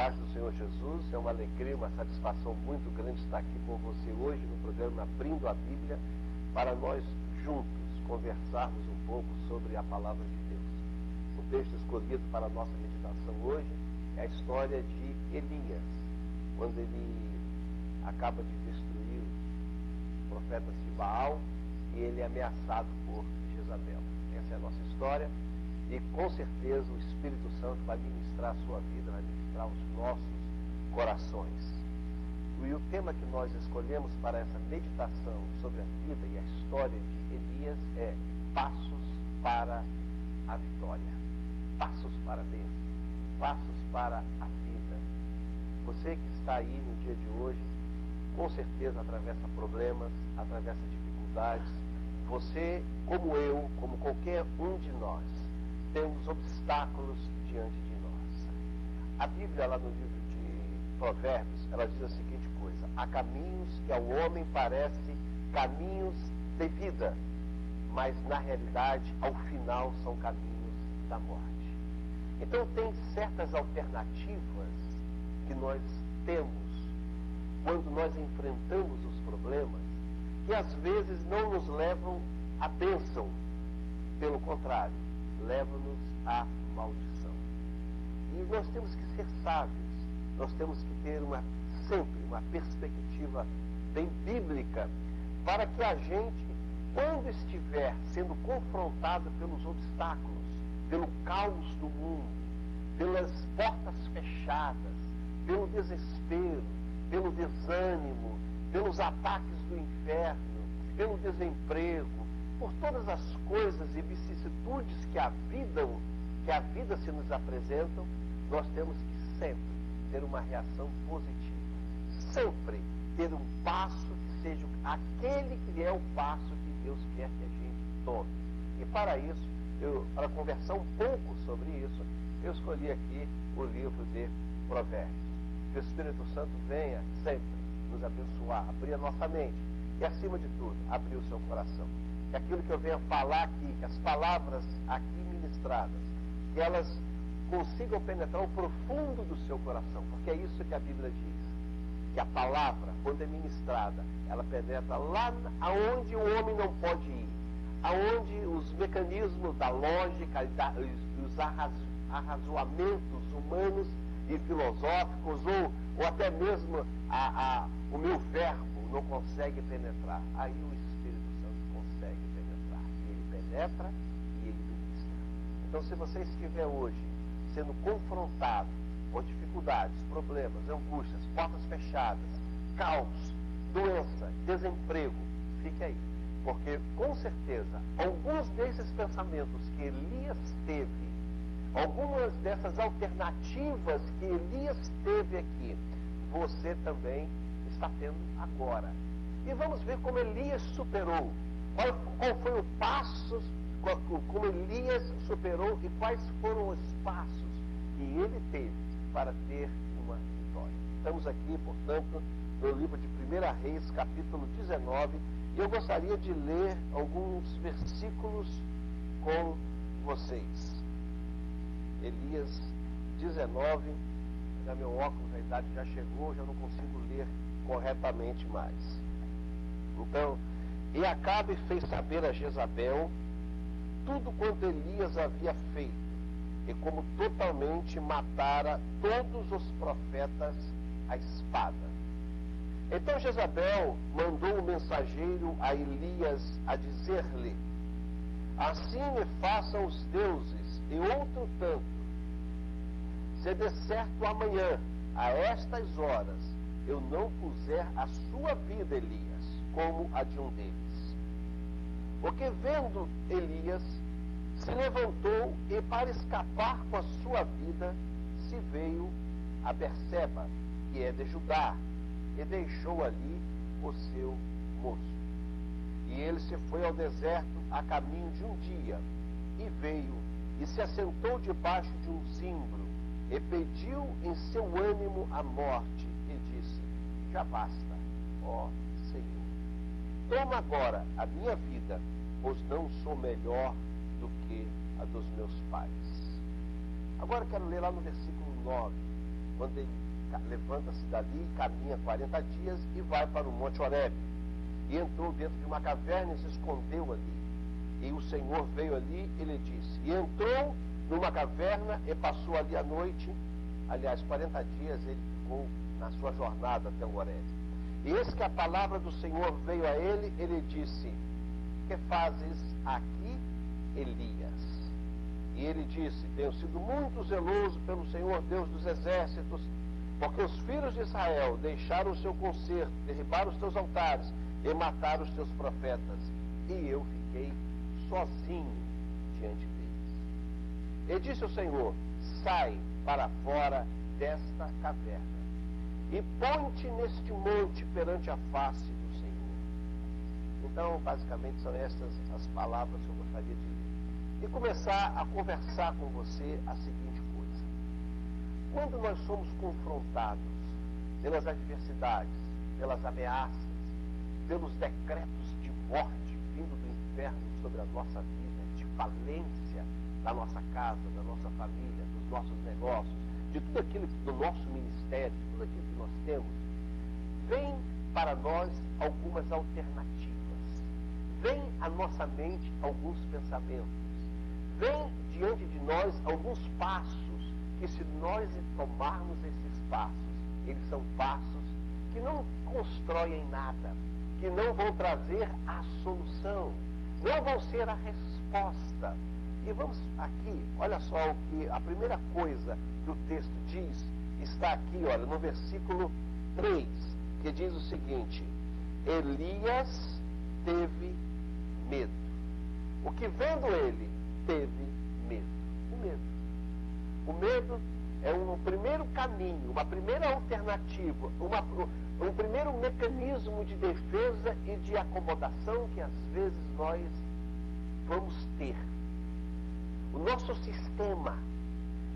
paz do Senhor Jesus, é uma alegria, uma satisfação muito grande estar aqui com você hoje no programa Abrindo a Bíblia, para nós juntos conversarmos um pouco sobre a Palavra de Deus. O texto escolhido para a nossa meditação hoje é a história de Elias, quando ele acaba de destruir os profetas de Baal e ele é ameaçado por Jezabel. Essa é a nossa história. E com certeza o Espírito Santo vai ministrar a sua vida, vai ministrar os nossos corações. E o tema que nós escolhemos para essa meditação sobre a vida e a história de Elias é Passos para a Vitória. Passos para a bênção. Passos para a vida. Você que está aí no dia de hoje, com certeza atravessa problemas, atravessa dificuldades. Você, como eu, como qualquer um de nós, temos obstáculos diante de nós. A Bíblia, lá no livro de Provérbios, ela diz a seguinte coisa: há caminhos que ao homem parecem caminhos de vida, mas na realidade, ao final, são caminhos da morte. Então tem certas alternativas que nós temos quando nós enfrentamos os problemas, que às vezes não nos levam à bênção, pelo contrário, leva-nos à maldição. E nós temos que ser sábios, nós temos que ter sempre uma perspectiva bem bíblica, para que a gente, quando estiver sendo confrontado pelos obstáculos, pelo caos do mundo, pelas portas fechadas, pelo desespero, pelo desânimo, pelos ataques do inferno, pelo desemprego, por todas as coisas e vicissitudes que a vida se nos apresentam, nós temos que sempre ter uma reação positiva. Sempre ter um passo que seja aquele que é o passo que Deus quer que a gente tome. E para isso, para conversar um pouco sobre isso, eu escolhi aqui o livro de Provérbios. Que o Espírito Santo venha sempre nos abençoar, abrir a nossa mente e, acima de tudo, abrir o seu coração. Que aquilo que eu venho falar aqui, que as palavras aqui ministradas, que elas consigam penetrar o profundo do seu coração, porque é isso que a Bíblia diz, que a palavra, quando é ministrada, ela penetra lá aonde o homem não pode ir, aonde os mecanismos da lógica, dos arrazoamentos humanos e filosóficos, ou até mesmo o meu verbo não consegue penetrar. Aí o Espírito Santo consegue penetrar. E ele penetra e ele ministra. Então, se você estiver hoje sendo confrontado com dificuldades, problemas, angústias, portas fechadas, caos, doença, desemprego, fique aí. Porque, com certeza, alguns desses pensamentos que Elias teve, algumas dessas alternativas que Elias teve aqui, você também está tendo agora. E vamos ver como Elias superou. Qual foi o passo, como Elias superou e quais foram os passos que ele teve para ter uma vitória. Estamos aqui, portanto, no livro de 1 Reis, capítulo 19, e eu gostaria de ler alguns versículos com vocês. Elias 19, já meu óculos, a idade já chegou, já não consigo ler corretamente mais. Então, e Acabe fez saber a Jezabel tudo quanto Elias havia feito, e como totalmente matara todos os profetas à espada. Então Jezabel mandou o mensageiro a Elias a dizer-lhe: assim me façam os deuses, e outro tanto, se de certo amanhã, a estas horas, eu não puser a sua vida, Elias, como a de um deles. Porque vendo Elias, se levantou e, para escapar com a sua vida, se veio a Berseba, que é de Judá, e deixou ali o seu moço. E ele se foi ao deserto a caminho de um dia, e veio, e se assentou debaixo de um zimbro, e pediu em seu ânimo a morte, e disse: já basta, ó Senhor. Toma agora a minha vida, pois não sou melhor do que a dos meus pais. Agora quero ler lá no versículo 9, quando ele levanta-se dali, caminha 40 dias e vai para o Monte Horebe. E entrou dentro de uma caverna e se escondeu ali. E o Senhor veio ali e lhe disse. E entrou numa caverna e passou ali a noite. Aliás, 40 dias ele ficou na sua jornada até o Horebe. E eis que a palavra do Senhor veio a ele, ele disse: que fazes aqui, Elias? E ele disse: tenho sido muito zeloso pelo Senhor Deus dos exércitos, porque os filhos de Israel deixaram o seu concerto, derribaram os teus altares e mataram os teus profetas. E eu fiquei sozinho diante deles. E disse o Senhor: sai para fora desta caverna e põe-te neste monte perante a face do Senhor. Então, basicamente, são estas as palavras que eu gostaria de ler. E começar a conversar com você a seguinte coisa. Quando nós somos confrontados pelas adversidades, pelas ameaças, pelos decretos de morte vindo do inferno sobre a nossa vida, de falência da nossa casa, da nossa família, dos nossos negócios, de tudo aquilo do nosso ministério, de tudo aquilo que nós temos, vem para nós algumas alternativas. Vem à nossa mente alguns pensamentos. Vem diante de nós alguns passos que, se nós tomarmos esses passos, eles são passos que não constroem nada, que não vão trazer a solução, não vão ser a resposta. E vamos aqui, olha só o que a primeira coisa que o texto diz, está aqui, olha, no versículo 3, que diz o seguinte: Elias teve medo. O que vendo ele, teve medo. O medo. O medo é um primeiro caminho, uma primeira alternativa, um primeiro mecanismo de defesa e de acomodação que às vezes nós vamos ter. O nosso sistema,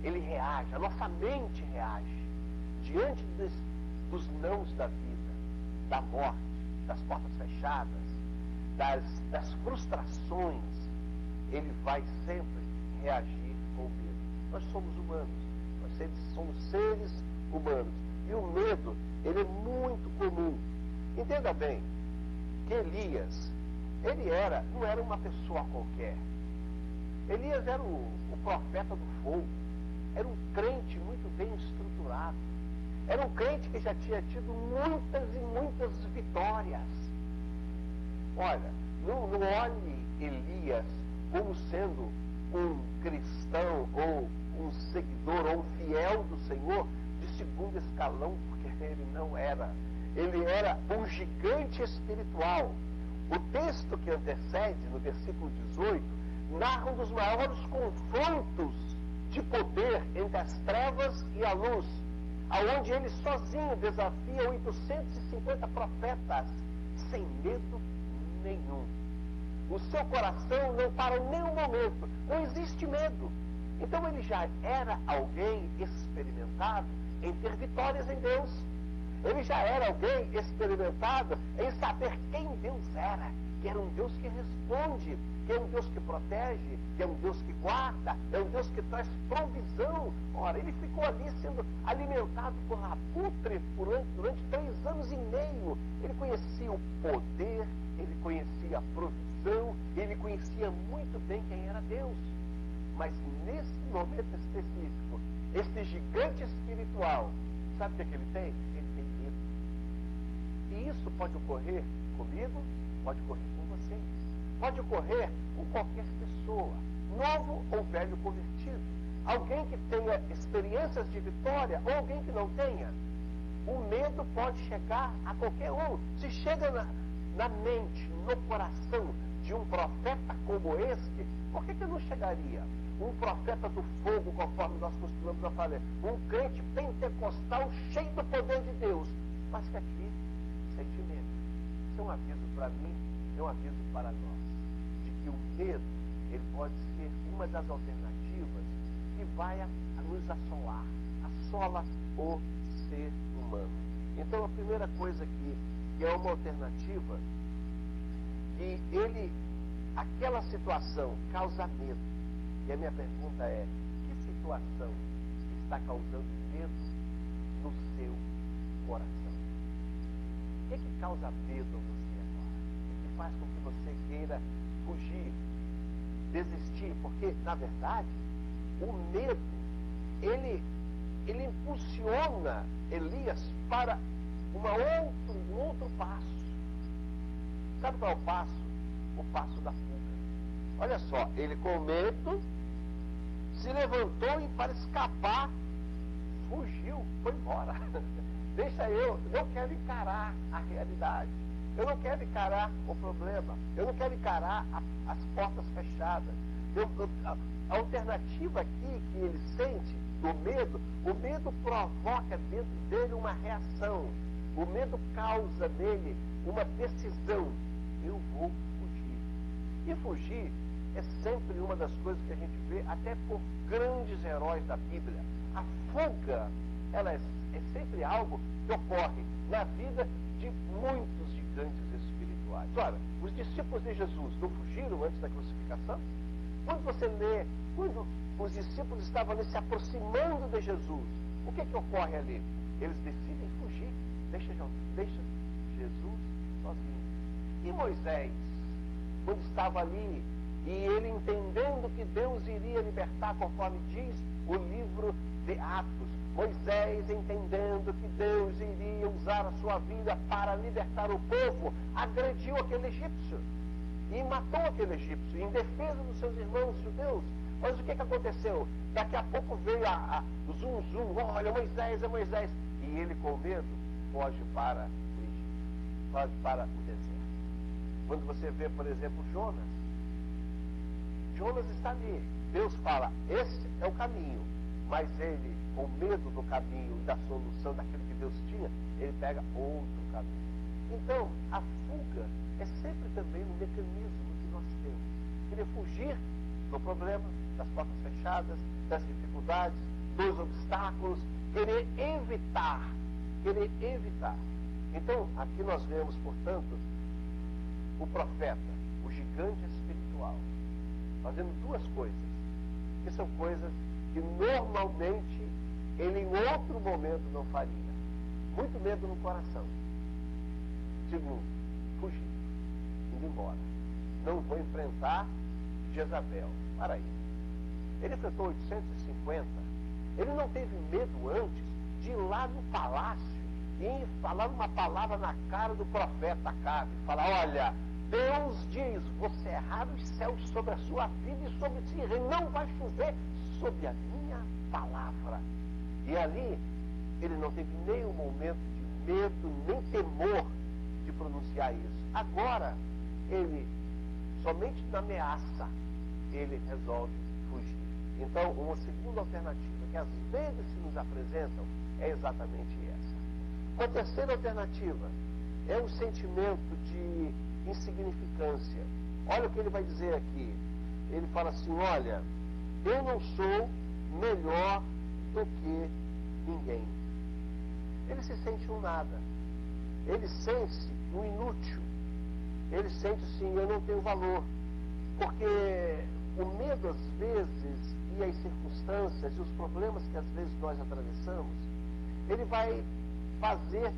ele reage, a nossa mente reage diante dos nãos da vida, da morte, das portas fechadas, das frustrações. Ele vai sempre reagir com medo. Nós somos humanos, nós somos seres humanos. E o medo, ele é muito comum. Entenda bem que Elias, ele não era uma pessoa qualquer. Elias era o profeta do fogo. Era um crente muito bem estruturado. Era um crente que já tinha tido muitas e muitas vitórias. Olha, não olhe Elias como sendo um cristão ou um seguidor ou um fiel do Senhor de segundo escalão, porque ele não era. Ele era um gigante espiritual. O texto que antecede, no versículo 18, narra um dos maiores confrontos de poder entre as trevas e a luz, aonde ele sozinho desafia 850 profetas, sem medo nenhum. O seu coração não para em nenhum momento, não existe medo. Então ele já era alguém experimentado em ter vitórias em Deus. Ele já era alguém experimentado em saber quem Deus era, que era um Deus que responde, que é um Deus que protege, que é um Deus que guarda, é um Deus que traz provisão. Ora, ele ficou ali sendo alimentado por abutre durante 3 anos e meio. Ele conhecia o poder, ele conhecia a provisão, ele conhecia muito bem quem era Deus. Mas nesse momento específico, esse gigante espiritual, sabe o que ele tem? Ele tem medo. E isso pode ocorrer comigo, pode ocorrer com vocês. Pode ocorrer com qualquer pessoa, novo ou velho convertido. Alguém que tenha experiências de vitória ou alguém que não tenha. O medo pode chegar a qualquer um. Se chega na mente, no coração de um profeta como este, por que não chegaria? Um profeta do fogo, conforme nós costumamos a falar, um crente pentecostal cheio do poder de Deus, mas que aqui sente medo. Isso é um aviso para mim, é um aviso para nós, de que o medo, ele pode ser uma das alternativas que vai a nos assolar, assola o ser humano. Então a primeira coisa que é uma alternativa, que aquela situação causa medo. E a minha pergunta é: que situação está causando medo no seu coração. O que causa medo a você agora? O que faz com que você queira fugir, desistir? Porque, na verdade, o medo, ele impulsiona Elias para um outro passo. Sabe qual é o passo? O passo da fuga. Olha só, ele com medo se levantou e para escapar, fugiu, foi embora. Deixa eu não quero encarar a realidade. Eu não quero encarar o problema. Eu não quero encarar as portas fechadas. A alternativa aqui que ele sente, o medo provoca dentro dele uma reação. O medo causa nele uma decisão. Eu vou fugir. E fugir é sempre uma das coisas que a gente vê até por grandes heróis da Bíblia. A fuga, ela é sempre algo que ocorre na vida de muitos gigantes espirituais. Ora, os discípulos de Jesus não fugiram antes da crucificação? Quando você lê, quando os discípulos estavam ali se aproximando de Jesus, o que ocorre ali? Eles decidem fugir. Deixa Jesus sozinho. E Moisés, quando estava ali, e ele entendendo que Deus iria libertar, conforme diz o livro de Atos, Moisés, entendendo que Deus iria usar a sua vida para libertar o povo, agrediu aquele egípcio e matou aquele egípcio em defesa dos seus irmãos judeus. Mas o que aconteceu? Daqui a pouco veio o zum, olha, Moisés, é Moisés. E ele, com medo, foge para o Egito, foge para o deserto. Quando você vê, por exemplo, Jonas está ali. Deus fala, esse é o caminho. Mas ele, com medo do caminho e da solução daquilo que Deus tinha, ele pega outro caminho. Então, a fuga é sempre também um mecanismo que nós temos. Querer fugir do problema, das portas fechadas, das dificuldades, dos obstáculos, querer evitar. Então, aqui nós vemos, portanto, o profeta, o gigante espiritual, fazendo duas coisas, que são coisas que normalmente ele em outro momento não faria. Muito medo no coração. Segundo, fugir, indo embora. Não vou enfrentar Jezabel. Para aí. Ele enfrentou 850. Ele não teve medo antes de ir lá no palácio e falar uma palavra na cara do profeta Acabe. Falar, olha, Deus diz, vou cerrar os céus sobre a sua vida e sobre si. Não vai chover sob a minha palavra. E ali, ele não teve nenhum momento de medo, nem temor de pronunciar isso. Agora, ele, somente na ameaça, ele resolve fugir. Então, uma segunda alternativa, que às vezes se nos apresentam, é exatamente essa. A terceira alternativa é um sentimento de insignificância. Olha o que ele vai dizer aqui. Ele fala assim, olha, eu não sou melhor do que ninguém. Ele se sente um nada. Ele sente um inútil. Ele sente assim, eu não tenho valor. Porque o medo às vezes, e as circunstâncias, e os problemas que às vezes nós atravessamos, ele vai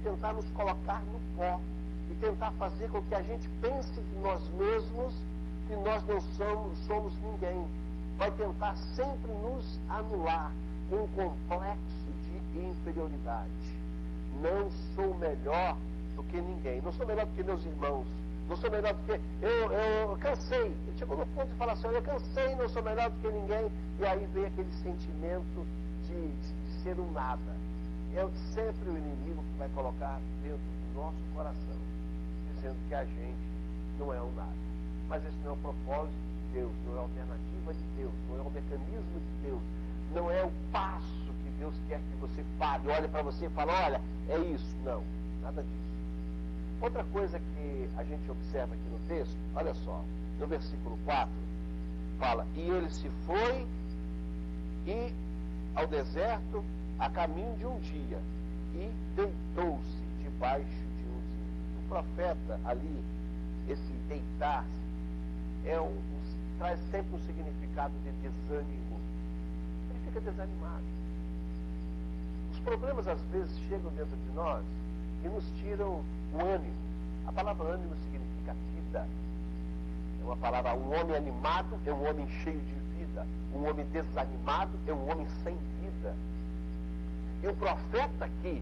tentar nos colocar no pó. E tentar fazer com que a gente pense de nós mesmos que nós não somos ninguém. Vai tentar sempre nos anular com um complexo de inferioridade. Não sou melhor do que ninguém. Não sou melhor do que meus irmãos. Não sou melhor do que... Eu cansei. Ele chegou no ponto de falar assim, eu cansei, não sou melhor do que ninguém. E aí vem aquele sentimento de ser um nada. É sempre o inimigo que vai colocar dentro do nosso coração, dizendo que a gente não é um nada. Mas esse não é o propósito de Deus, não é a alternativa de Deus, não é o mecanismo de Deus, não é o passo que Deus quer que você fale, olhe para você e fale, olha, é isso. Não, nada disso. Outra coisa que a gente observa aqui no texto, olha só, no versículo 4, fala, e ele se foi e ao deserto a caminho de um dia e deitou-se debaixo de um zinho. O profeta ali, esse deitar-se, traz sempre um significado de desânimo. Ele fica desanimado. Os problemas às vezes chegam dentro de nós e nos tiram o ânimo. A palavra ânimo significa vida. É uma palavra, um homem animado é um homem cheio de vida. Um homem desanimado é um homem sem vida. E o profeta aqui,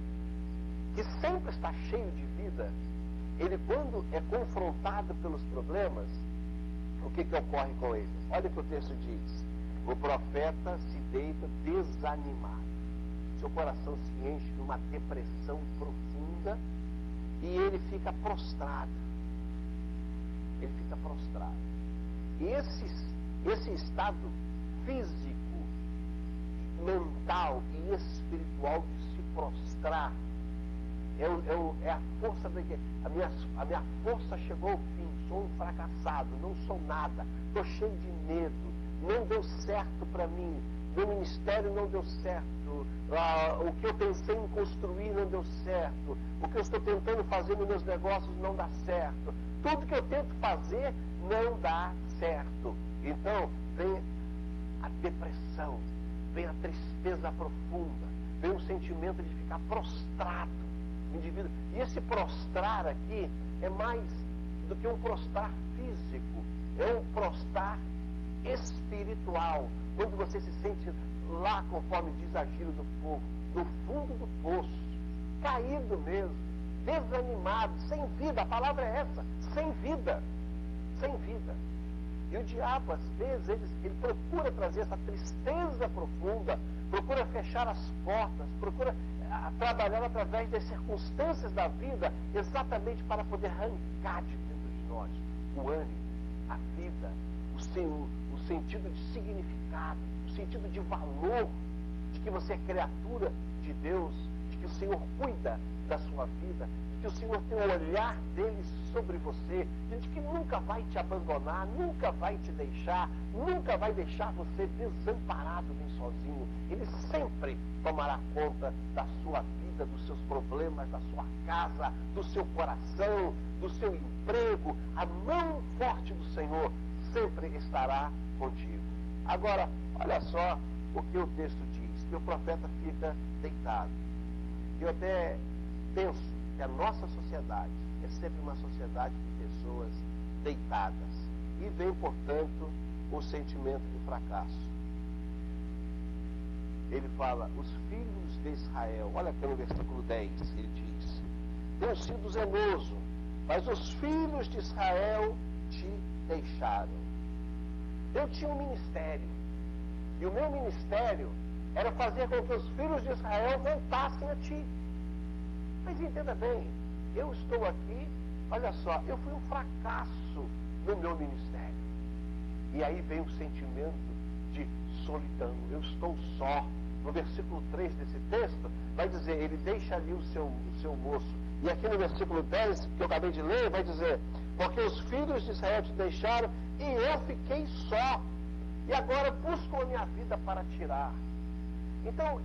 que sempre está cheio de vida, ele quando é confrontado pelos problemas, o que ocorre com ele? Olha o que o texto diz. O profeta se deita desanimado. Seu coração se enche de uma depressão profunda e ele fica prostrado. Ele fica prostrado. E esse estado físico, mental e espiritual de se prostrar é a força da que a minha força chegou ao fim, sou um fracassado, não sou nada, estou cheio de medo, não deu certo para mim, meu ministério não deu certo, o que eu pensei em construir não deu certo, o que eu estou tentando fazer nos meus negócios não dá certo, tudo que eu tento fazer não dá certo. Então vem a depressão, vem a tristeza profunda, vem o sentimento de ficar prostrado no indivíduo. E esse prostrar aqui é mais do que um prostrar físico, é um prostrar espiritual, quando você se sente lá, conforme diz a gíria do povo, no fundo do poço, caído mesmo, desanimado, sem vida. A palavra é essa, sem vida, sem vida. E o diabo, às vezes, ele procura trazer essa tristeza profunda, procura fechar as portas, procura trabalhar através das circunstâncias da vida, exatamente para poder arrancar de dentro de nós o ânimo, a vida, o sentido de significado, o sentido de valor, de que você é criatura de Deus, de que o Senhor cuida da sua vida, de que o Senhor tem o olhar dele sobre você, de que nunca vai te abandonar, nunca vai te deixar, nunca vai deixar você desamparado nem sozinho. Ele sempre tomará conta da sua vida, dos seus problemas, da sua casa, do seu coração, do seu emprego. A mão forte do Senhor sempre estará contigo. Agora, olha só o que o texto diz, que o profeta fica deitado. Eu até penso que a nossa sociedade é sempre uma sociedade de pessoas deitadas. E vem, portanto, o sentimento de fracasso. Ele fala, os filhos de Israel, olha aqui no versículo 10, ele diz, tenho sido zeloso, mas os filhos de Israel te deixaram. Eu tinha um ministério, e o meu ministério era fazer com que os filhos de Israel voltassem a ti. Mas entenda bem, eu estou aqui, olha só, eu fui um fracasso no meu ministério. E aí vem o sentimento de solidão, eu estou só. No versículo 3 desse texto, vai dizer, ele deixa ali o seu moço. E aqui no versículo 10, que eu acabei de ler, vai dizer, porque os filhos de Israel te deixaram e eu fiquei só. E agora busco a minha vida para tirar. Então,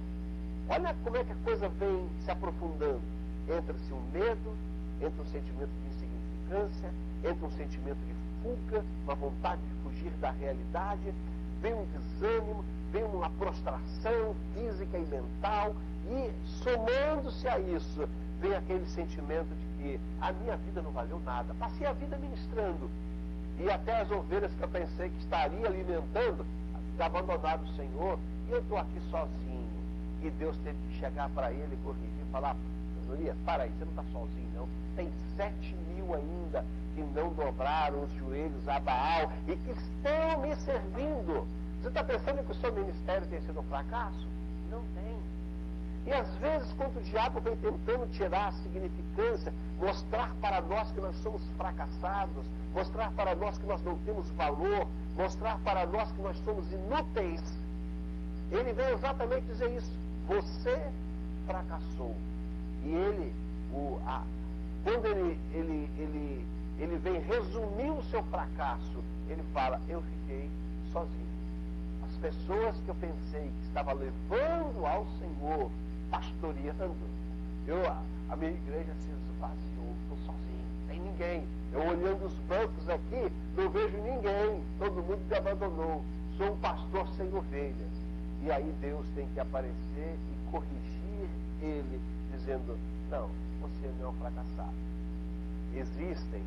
olha como é que a coisa vem se aprofundando. Entra-se um medo, entra um sentimento de insignificância, entra um sentimento de fuga, uma vontade de fugir da realidade, vem um desânimo, vem uma prostração física e mental, e somando-se a isso, vem aquele sentimento de que a minha vida não valeu nada. Passei a vida ministrando, e até as ovelhas que eu pensei que estaria alimentando, abandonaram o Senhor, e eu estou aqui sozinho. E Deus teve que chegar para ele e corrigir e falar, Elias, para aí, você não está sozinho não, tem 7.000 ainda que não dobraram os joelhos a Baal e que estão me servindo. Você está pensando que o seu ministério tem sido um fracasso? Não tem. E às vezes, quando o diabo vem tentando tirar a significância, mostrar para nós que nós somos fracassados, mostrar para nós que nós não temos valor, mostrar para nós que nós somos inúteis, ele vem exatamente dizer isso. Você fracassou. E ele, quando ele vem resumir o seu fracasso, ele fala, eu fiquei sozinho. As pessoas que eu pensei que estava levando ao Senhor, pastoreando, a minha igreja se esvaziou, estou sozinho, não tem ninguém. Eu olhando os bancos aqui, não vejo ninguém, todo mundo me abandonou. Sou um pastor sem ovelhas. E aí Deus tem que aparecer e corrigir ele dizendo, não, você não é um fracassado. Existem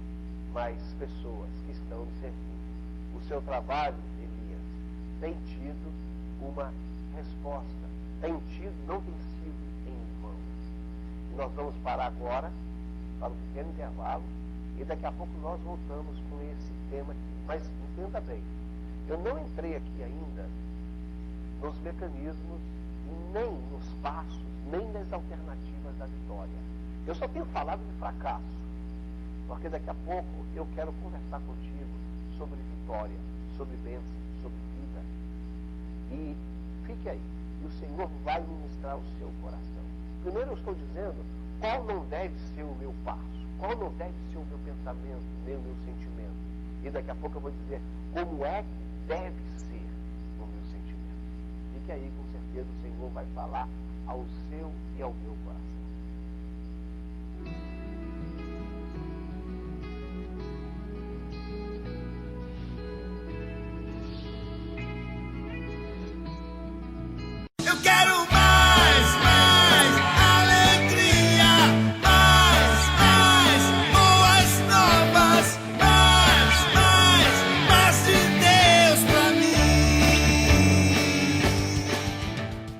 mais pessoas que estão lhe servindo. O seu trabalho, Elias, tem tido uma resposta. Não tem sido em vão. E nós vamos parar agora para um pequeno intervalo e daqui a pouco nós voltamos com esse tema aqui. Mas entenda bem, eu não entrei aqui ainda nos mecanismos, nem nos passos, nem nas alternativas da vitória. Eu só tenho falado de fracasso, porque daqui a pouco eu quero conversar contigo sobre vitória, sobre bênção, sobre vida. E fique aí, e o Senhor vai ministrar o seu coração. Primeiro eu estou dizendo qual não deve ser o meu passo, qual não deve ser o meu pensamento, nem o meu sentimento. E daqui a pouco eu vou dizer como é que deve ser o meu sentimento. Fique aí, com certeza o Senhor vai falar ao seu e ao meu coração.